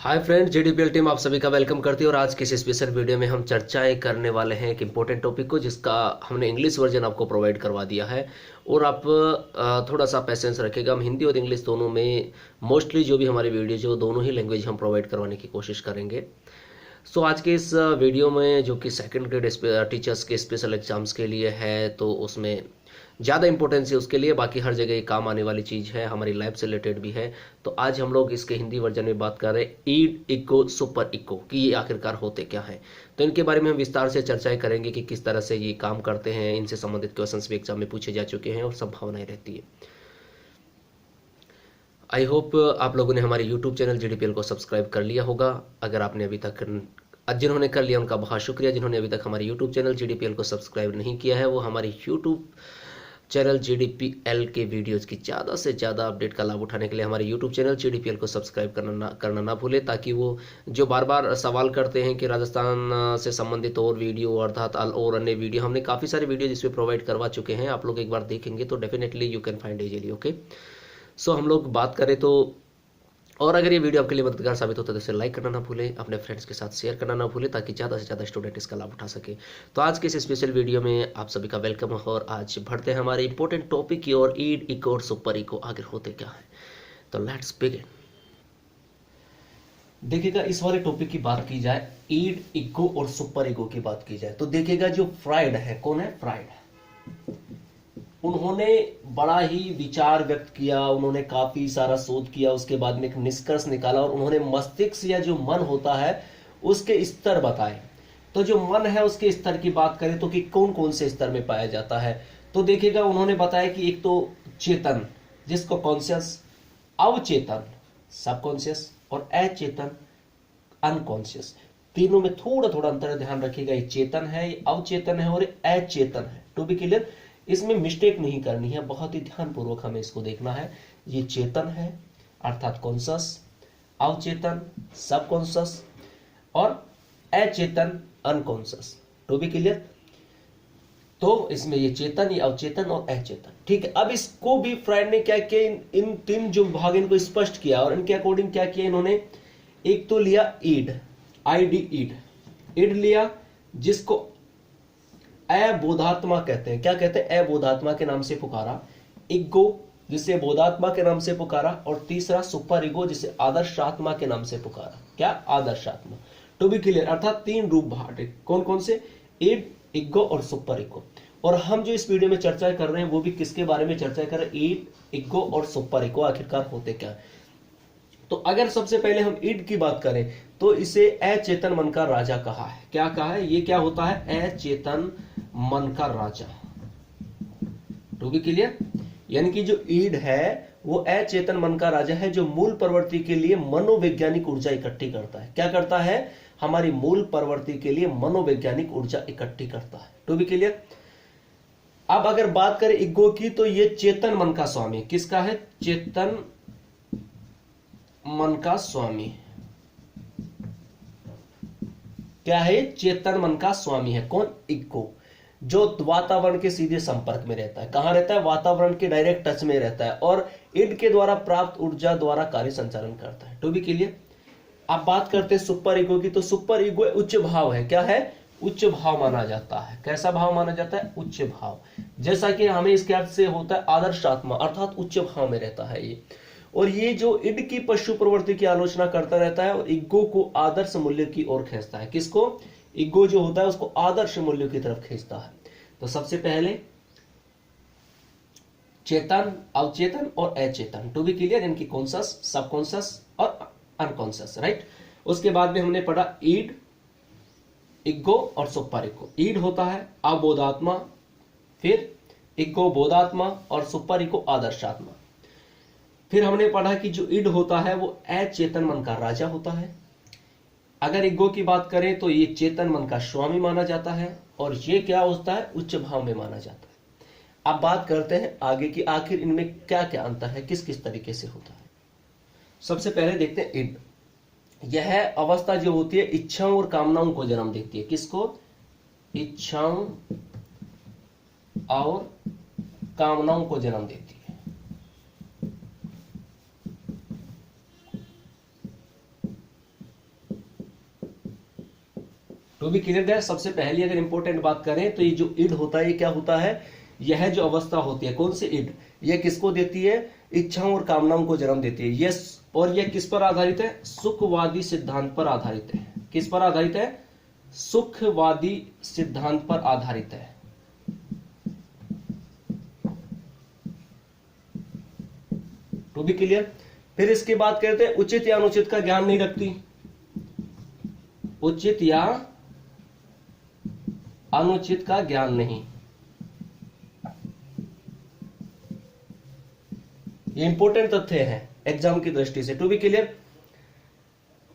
Hi friends, जीडीपीएल team आप सभी का वेलकम करती है। और आज के इस स्पेशल वीडियो में हम चर्चाएं करने वाले हैं एक इम्पोर्टेंट टॉपिक को, जिसका हमने इंग्लिश वर्जन आपको प्रोवाइड करवा दिया है। और आप थोड़ा सा पैसेंस रखिएगा। हम हिंदी और इंग्लिश दोनों में मोस्टली जो भी हमारे वीडियो जो दोनों ही लैंग्वेज हम प्रोवाइड करवाने की कोशिश करेंगे। सो आज के इस वीडियो में जो कि सेकंड ग्रेड टीचर्स के स्पेशल एग्जाम्स के लिए है, तो उसमें ज़्यादा इंपॉर्टेंस है उसके लिए। बाकी हर जगह ये काम आने वाली चीज़ है, हमारी लाइफ से रिलेटेड भी है। तो आज हम लोग इसके हिंदी वर्जन में बात कर रहे हैं ईड इको सुपर इको कि ये आखिरकार होते क्या है। तो इनके बारे में हम विस्तार से चर्चाएं करेंगे कि किस तरह से ये काम करते हैं। इनसे संबंधित क्वेश्चंस भी एग्जाम में पूछे जा चुके हैं और संभावनाएं रहती है। आई होप आप लोगों ने हमारे यूट्यूब चैनल जीडीपीएल को सब्सक्राइब कर लिया होगा। अगर आपने अभी तक जिन्होंने कर लिया उनका बहुत शुक्रिया। जिन्होंने अभी तक हमारे यूट्यूब चैनल जीडीपीएल को सब्सक्राइब नहीं किया है, वो हमारे यूट्यूब चैनल जीडीपीएल के वीडियोज़ की ज़्यादा से ज़्यादा अपडेट का लाभ उठाने के लिए हमारे यूट्यूब चैनल जीडीपीएल को सब्सक्राइब करना ना भूले, ताकि वो जो बार बार सवाल करते हैं कि राजस्थान से संबंधित और वीडियो अर्थात और अन्य वीडियो, हमने काफ़ी सारे वीडियो जिसमें प्रोवाइड करवा चुके हैं। आप लोग एक बार देखेंगे तो definitely you can find easily. Okay, so हम लोग बात करें तो, और अगर ये वीडियो आपके लिए मददगार साबित होता है तो इसे लाइक करना ना भूलें, अपने फ्रेंड्स के साथ शेयर करना ना भूलें, ताकि ज़्यादा से ज़्यादा स्टूडेंट इसका लाभ उठा सके। तो आज के इस स्पेशल वीडियो में आप सभी का वेलकम है। और आज बढ़ते हैं हमारे इंपॉर्टेंट टॉपिक की ओर, ईड इको और सुपर इको आखिर होते क्या है। तो लेट्स बिगिन। देखिएगा, इस वाले टॉपिक की बात की जाए, ईड इको और सुपर इको की बात की जाए, तो देखिएगा जो फ्राइड है, कौन है फ्राइड, उन्होंने बड़ा ही विचार व्यक्त किया, उन्होंने काफी सारा शोध किया, उसके बाद में एक निष्कर्ष निकाला और उन्होंने मस्तिष्क या जो मन होता है उसके स्तर बताए। तो जो मन है उसके स्तर की बात करें तो कि कौन कौन से स्तर में पाया जाता है, तो देखिएगा उन्होंने बताया कि एक तो चेतन, जिसको कॉन्शियस, अवचेतन सबकॉन्शियस, और अचेतन अनकॉन्शियस। तीनों में थोड़ा थोड़ा अंतर ध्यान रखिएगा। ये चेतन है, ये अवचेतन है और ये अचेतन है। टू बी क्लियर, इसमें मिस्टेक नहीं करनी है, बहुत ही ध्यानपूर्वक हमें इसको देखना है। ये चेतन है अर्थात कॉन्शियस, अवचेतन सबकॉन्शियस, और अचेतन अनकॉन्शियस। टू बी क्लियर, तो इसमें ये चेतन, ये अवचेतन और अचेतन। ठीक है, अब इसको भी फ्राइड ने क्या किया, इन तीन जो विभाग इनको स्पष्ट किया और इनके अकॉर्डिंग क्या किया इन्होंने। एक तो लिया ईड, आईडी ईड, ईड लिया, जिसको अबोधात्मा कहते हैं। क्या कहते हैं, अबोधात्मा के नाम से पुकारा। इगो, जिसे बोधात्मा के नाम से पुकारा। और तीसरा सुपर इगो, जिसे आदर्श आत्मा के नाम से पुकारा। क्या, आदर्श आत्मा। टू बी क्लियर, अर्थात तीन रूप बांटे, कौन कौन से, ईड, इगो और सुपर इगो। और हम जो इस वीडियो में चर्चा कर रहे हैं वो भी किसके बारे में चर्चा कर रहे हैं, ईड, इगो और सुपर इगो आखिरकार होते क्या। तो अगर सबसे पहले हम ईड की बात करें तो इसे अचेतन मन का राजा कहा है। क्या कहा है, ये क्या होता है, अचेतन मन का राजा। टू बी क्लियर, यानी कि जो ईड है वो अचेतन मन का राजा है, जो मूल प्रवृत्ति के लिए मनोवैज्ञानिक ऊर्जा इकट्ठी करता है। क्या करता है, हमारी मूल प्रवृत्ति के लिए मनोवैज्ञानिक ऊर्जा इकट्ठी करता है। टू बी क्लियर, अब अगर बात करें इगो की तो ये चेतन मन का स्वामी, किसका है, चेतन मन का स्वामी। क्या है, चेतन मन का स्वामी है कौन, इगो, जो वातावरण के सीधे संपर्क में रहता है। कहां रहता है, वातावरण के डायरेक्ट टच में रहता है और ईड के द्वारा प्राप्त ऊर्जा द्वारा कार्य संचालन करता है। टू बी क्लियर, अब बात करते हैं सुपर ईगो की, तो सुपर ईगो उच्च भाव है। क्या है, उच्च भाव माना जाता है। कैसा भाव माना जाता है, उच्च भाव। जैसा कि हमें इसके अर्थ से होता है आदर्श आत्मा, अर्थात उच्च भाव में रहता है ये। और ये जो ईड की पशु प्रवृत्ति की आलोचना करता रहता है और इगो को आदर्श मूल्य की ओर खींचता है। किसको, इगो जो होता है उसको आदर्श मूल्य की तरफ खींचता है। तो सबसे पहले चेतन, अवचेतन और अचेतन। टू बी क्लियर, इनकी कॉन्शियस, सबकॉन्शियस और अनकॉन्शियस, राइट। उसके बाद में हमने पढ़ा ईड, इगो और सुपर इगो। ईड होता है अबोधात्मा, फिर इगो बोधात्मा और सुपर इगो आदर्शात्मा। फिर हमने पढ़ा कि जो ईड होता है वो अचेतन मन का राजा होता है। अगर इगो की बात करें तो ये चेतन मन का स्वामी माना जाता है और ये क्या होता है, उच्च भाव में माना जाता है। अब बात करते हैं आगे की, आखिर इनमें क्या क्या अंतर है, किस किस तरीके से होता है। सबसे पहले देखते हैं ईड। यह अवस्था जो होती है इच्छाओं और कामनाओं को जन्म देती है। किसको, इच्छाओं और कामनाओं को जन्म देती है। टू बी क्लियर दैट, सबसे पहली अगर इंपॉर्टेंट बात करें तो ये जो इड होता है ये क्या होता है, यह जो अवस्था होती है, कौन सी इड, यह किसको देती है, इच्छाओं और कामनाओं को जन्म देती है। यह और यह किस पर आधारित है, सुखवादी सिद्धांत पर आधारित है। किस पर आधारित है, सुखवादी सिद्धांत पर आधारित है। To be clear. फिर इसके बाद कहते हैं उचित या अनुचित का ज्ञान नहीं रखती, उचित या अनुचित का ज्ञान नहीं, ये इंपॉर्टेंट तथ्य है एग्जाम की दृष्टि से। To be clear.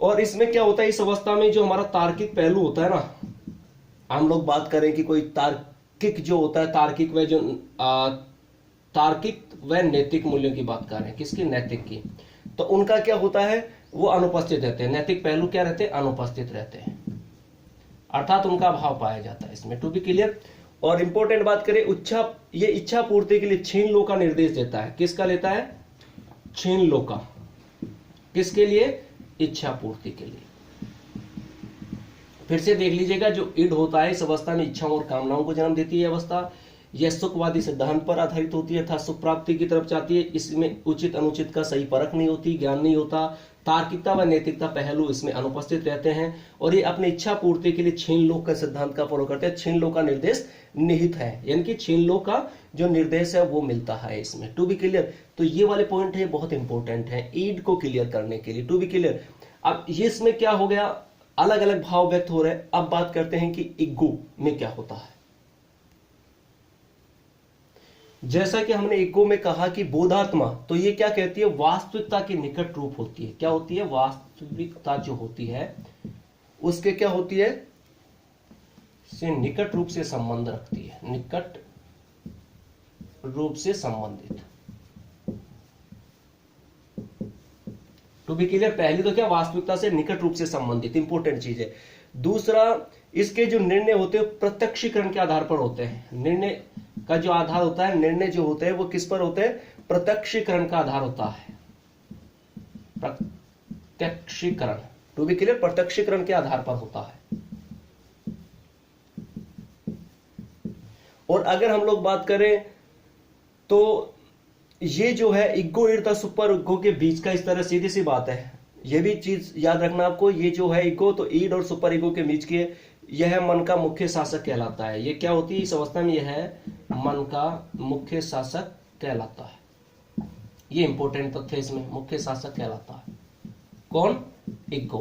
और इसमें क्या होता है, इस अवस्था में जो हमारा तार्किक पहलू होता है ना, हम लोग बात करें कि कोई तार्किक जो होता है, तार्किक व जो तार्किक व नैतिक मूल्यों की बात कर रहे हैं, किसकी, नैतिक की, तो उनका क्या होता है, वो अनुपस्थित रहते हैं। नैतिक पहलू क्या रहते हैं, अनुपस्थित रहते हैं, अर्थात उनका अभाव पाया जाता है इसमें। To be clear. और इंपॉर्टेंट बात करें, ये इच्छा पूर्ति के लिए छीन लो का निर्देश देता है। किसका लेता है, छीन लो का, किसके लिए, इच्छा पूर्ति के लिए। फिर से देख लीजिएगा, जो इड होता है इस अवस्था में इच्छाओं और कामनाओं को जन्म देती है अवस्था, यह सुखवादी सिद्धांत पर आधारित होती है अर्थात सुख प्राप्ति की तरफ जाती है। इसमें उचित अनुचित का सही परख नहीं होती, ज्ञान नहीं होता, तार्किकता व नैतिकता पहलू इसमें अनुपस्थित रहते हैं और ये अपनी इच्छा पूर्ति के लिए छीन लो का सिद्धांत का फॉलो करते हैं। छीन लो का निर्देश निहित है, यानी कि छीन लो का जो निर्देश है वो मिलता है इसमें। To be clear. तो ये वाले पॉइंट है बहुत इंपॉर्टेंट है ईड को क्लियर करने के लिए। To be clear. अब ये इसमें क्या हो गया, अलग अलग भाव व्यक्त हो रहे हैं। अब बात करते हैं कि ईगो में क्या होता है। जैसा कि हमने ईगो में कहा कि बोधात्मा, तो ये क्या कहती है, वास्तविकता के निकट रूप होती है। क्या होती है, वास्तविकता जो होती है उसके क्या होती है, से निकट रूप से संबंध रखती है, निकट रूप से संबंधित। To be clear. पहली तो क्या, वास्तविकता से निकट रूप से संबंधित, इंपॉर्टेंट चीज है। दूसरा, इसके जो निर्णय होते हैं प्रत्यक्षीकरण के आधार पर होते हैं। निर्णय का जो आधार होता है, निर्णय जो होते हैं वो किस पर होते हैं, प्रत्यक्षीकरण का आधार होता है, प्रत्यक्षीकरण। टू बी क्लियर, प्रत्यक्षीकरण के आधार पर होता है। और अगर हम लोग बात करें तो ये जो है इगो इर्द सुपर इगो के बीच का, इस तरह सीधी सी बात है, ये भी चीज याद रखना आपको। ये जो है इगो, तो ईड और सुपर इगो के बीच के, यह मन का मुख्य शासक कहलाता है। ये क्या होती है इस अवस्था में, यह है मन का मुख्य शासक कहलाता है। ये इंपॉर्टेंट तथ्य इसमें, मुख्य शासक कहलाता है कौन, इगो।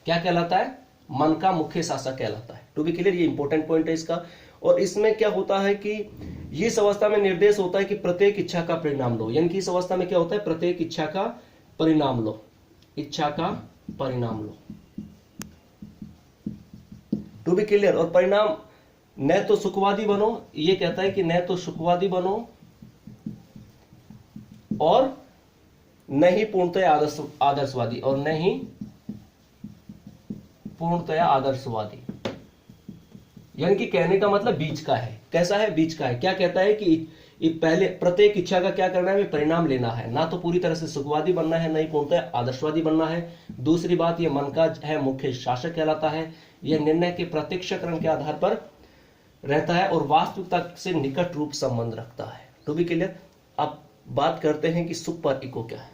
क्या कहलाता है, मन का मुख्य शासक कहलाता है। टू बी क्लियर, ये इंपॉर्टेंट पॉइंट है इसका। और इसमें क्या होता है कि ये इस अवस्था में निर्देश होता है कि प्रत्येक इच्छा का परिणाम लो, यानी कि इस अवस्था में क्या होता है, प्रत्येक इच्छा का परिणाम लो, इच्छा का परिणाम लो। To be clear. और परिणाम न तो सुखवादी बनो, ये कहता है कि न तो सुखवादी बनो और न ही पूर्णतया आदर्शवादी, और न ही पूर्णतया आदर्शवादी, यानी कि कहने का मतलब बीच का है। कैसा है, बीच का है। क्या कहता है कि पहले प्रत्येक इच्छा का क्या करना है, परिणाम लेना है, ना तो पूरी तरह से सुखवादी बनना है, ना ही पूर्णतः आदर्शवादी बनना है। दूसरी बात, ये मन का है मुख्य शासक कहलाता है। यह निर्णय के प्रत्यक्षीकरण के आधार पर रहता है और वास्तविकता से निकट रूप संबंध रखता है। To be clear. अब बात करते हैं कि सुपर इगो क्या है।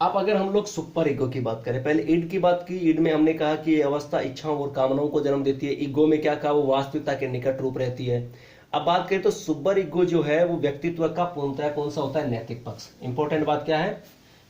अब अगर हम लोग सुपर इगो की बात करें, पहले ईड की बात की, ईड में हमने कहा कि ये अवस्था इच्छाओं और कामनाओं को जन्म देती है। इगो में क्या कहा, वो वास्तविकता के निकट रूप रहती है। अब बात करें तो सुपर इगो जो है वो व्यक्तित्व का पूर्णतः कौन सा होता है, नैतिक पक्ष। इंपॉर्टेंट बात क्या है,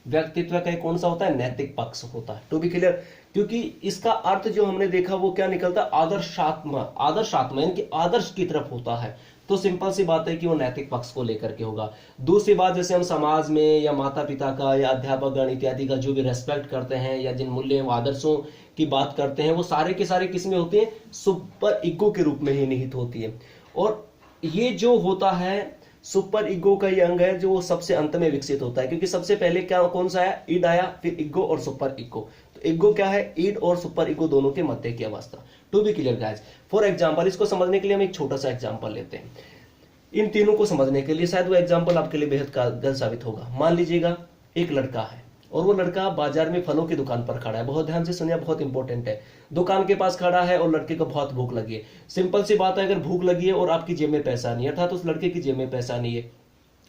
व्यक्तित्व का कौन सा होता है, नैतिक पक्ष होता है। To be clear. क्योंकि इसका अर्थ जो हमने देखा वो क्या निकलता है, आदर्शात्मा, आदर्शात्मा यानी कि आदर्श की तरफ होता है। तो सिंपल सी बात है कि वो नैतिक पक्ष को लेकर के होगा। दूसरी बात, जैसे हम समाज में या माता पिता का या अध्यापक गण इत्यादि का जो भी रेस्पेक्ट करते हैं या जिन मूल्य व आदर्शों की बात करते हैं, वो सारे के सारे किस में होते हैं, सुपर इगो के रूप में ही निहित होती है। और ये जो होता है सुपर इगो का ये अंग है जो सबसे अंत में विकसित होता है, क्योंकि सबसे पहले क्या कौन सा आया, ईड आया, फिर इगो और सुपर इगो। तो इगो क्या है, ईड और सुपर इगो दोनों के मध्य की अवस्था। To be clear guys. For example, इसको समझने के लिए हम एक छोटा सा एग्जांपल लेते हैं। इन तीनों को समझने के लिए शायद वो एग्जांपल आपके लिए बेहद कारगर साबित होगा। मान लीजिएगा एक लड़का है और वो लड़का बाजार में फलों की दुकान पर खड़ा है। बहुत ध्यान से सुनिए, बहुत इंपॉर्टेंट है। दुकान के पास खड़ा है और लड़के को बहुत भूख लगी है। सिंपल सी बात है, अगर भूख लगी है और आपकी जेब में पैसा नहीं है, अर्थात उस लड़के की जेब में पैसा नहीं है,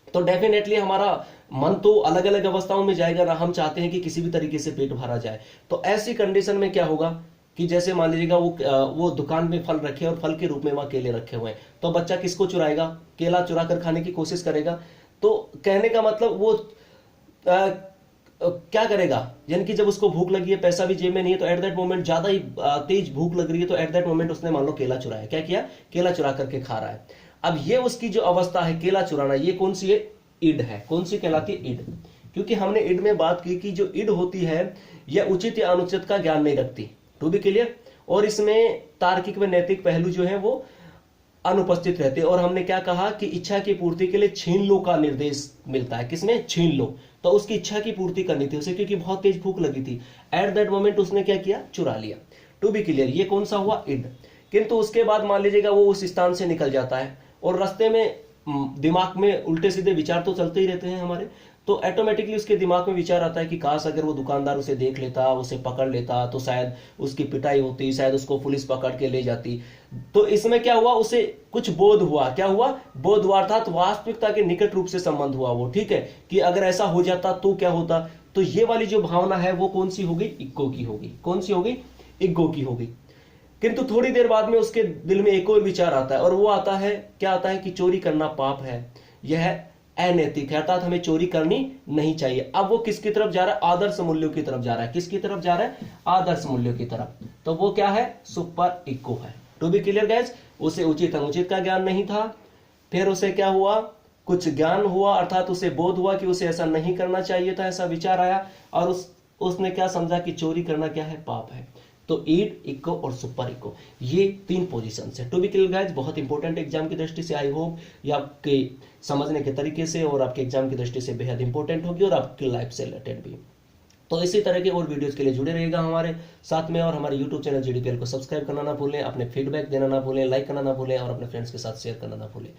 तो डेफिनेटली हमारा मन तो अलग अलग अवस्थाओं में जाएगा ना। हम चाहते हैं कि किसी भी तरीके से पेट भरा जाए। तो ऐसी कंडीशन में क्या होगा कि जैसे मान लीजिएगा वो दुकान में फल रखे और फल के रूप में वहां केले रखे हुए हैं, तो बच्चा किसको चुराएगा? केला चुरा कर खाने की कोशिश करेगा। तो कहने का मतलब वो क्या करेगा, यानी कि जब उसको भूख लगी है, पैसा भी जेब में नहीं है, तो एट दैट मोमेंट ज्यादा ही तेज भूख लग रही है, तो एट दैट मोमेंट उसने मान लो केला चुराया। क्या किया? केला चुरा करके खा रहा है। अब ये उसकी जो अवस्था है केला चुराना, ये कौन सी है? इड है। कौन सी कहलाती है? इड। क्योंकि हमने इड में बात की कि जो इड होती है यह उचित या अनुचित का ज्ञान नहीं रखती। To be clear. और इसमें तार्किक व नैतिक पहलू जो है वो अनुपस्थित रहते हैं। और हमने क्या कहा कि इच्छा की पूर्ति के लिए छीन लो का निर्देश मिलता है। किसमें? छीन लो। तो उसकी इच्छा की पूर्ति करनी थी उसे, क्योंकि बहुत तेज भूख लगी थी। एट दैट मोमेंट उसने क्या किया? चुरा लिया। To be clear. ये कौन सा हुआ? इड। किंतु उसके बाद मान लीजिएगा वो उस स्थान से निकल जाता है और रास्ते में दिमाग में उल्टे सीधे विचार तो चलते ही रहते हैं हमारे। तो ऑटोमेटिकली उसके दिमाग में विचार आता है कि काश अगर वो दुकानदार उसे देख लेता, उसे पकड़ लेता, तो शायद उसकी पिटाई होती, शायद उसको पुलिस पकड़ के ले जाती। तो इसमें क्या हुआ? उसे कुछ बोध हुआ। क्या हुआ? बोध हुआ, अर्थात वास्तविकता के निकट रूप से संबंध हुआ वो। ठीक है, कि अगर ऐसा हो जाता तो क्या होता। तो ये वाली जो भावना है वो कौन सी होगी? इग्गो की होगी। कौन सी होगी? इग्गो की होगी। किंतु थोड़ी देर बाद में उसके दिल में एक और विचार आता है, और वो आता है, क्या आता है? कि चोरी करना पाप है, यह अनैतिक है, अर्थात हमें चोरी करनी नहीं चाहिए। अब वो किसकी तरफ जा रहा है? आदर्श मूल्यों की तरफ जा रहा है। किसकी तरफ जा रहा है? आदर्श मूल्यों की तरफ। तो वो क्या है? सुपर इको है। To be clear guys. उसे उचित अनुचित का ज्ञान नहीं था। फिर उसे क्या हुआ? कुछ ज्ञान हुआ, अर्थात उसे बोध हुआ कि उसे ऐसा नहीं करना चाहिए था, ऐसा विचार आया, और उसने क्या समझा कि चोरी करना क्या है? पाप है। तो ईड, इको और सुपर इको, ये 3 पोजीशन है। टू बी क्लियर गाइस, बहुत इंपॉर्टेंट एग्जाम की दृष्टि से। आई होप ये आपके समझने के तरीके से और आपके एग्जाम की दृष्टि से बेहद इंपॉर्टेंट होगी और आपकी लाइफ से रिलेटेड भी। तो इसी तरह के और वीडियोस के लिए जुड़े रहिएगा हमारे साथ में, और हमारे यूट्यूब चैनल GDPL को सब्सक्राइब करना ना भूलें, अपने फीडबैक देना ना भूलें, लाइक करना ना भूलें और अपने फ्रेंड्स के साथ शेयर करना ना भूलें।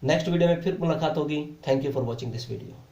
नेक्स्ट वीडियो में फिर मुलाकात होगी। Thank you for watching this video.